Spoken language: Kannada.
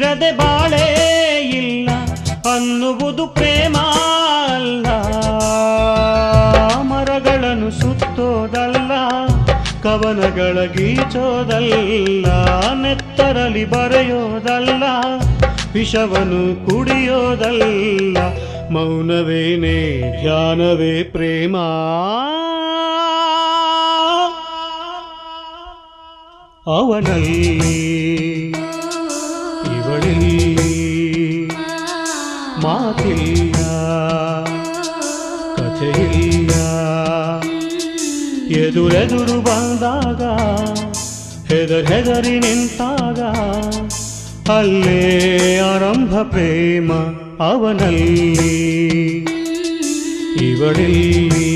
ಇರದೆ ಬಾಳೇ ಇಲ್ಲ ಅನ್ನುವುದು ಪ್ರೇಮ ಅಲ್ಲ. ಮರಗಳನ್ನು ಸುತ್ತೋದಲ್ಲ, ಕವನಗಳ ಗೀಚೋದಲ್ಲ, ನೆತ್ತರಲಿ ಬರೆಯೋದಲ್ಲ, ವಿಷವನ್ನು ಕುಡಿಯೋದಲ್ಲ. ಮೌನವೇನೇ ಧ್ಯಾನವೇ ಪ್ರೇಮ. ಅವನಲ್ಲಿ ಇವಳಲ್ಲಿ ಮಾತಿಲ್ಲ, ಕಥೆಯಿಲ್ಲ. ಎದುರೆದುರು ಬಂದಾಗ ಹೆದರಿ ನಿಂತಾಗ ಅಲ್ಲೇ ಆರಂಭ ಪ್ರೇಮ. ಅವನಲ್ಲಿ ಇವಳಲ್ಲಿ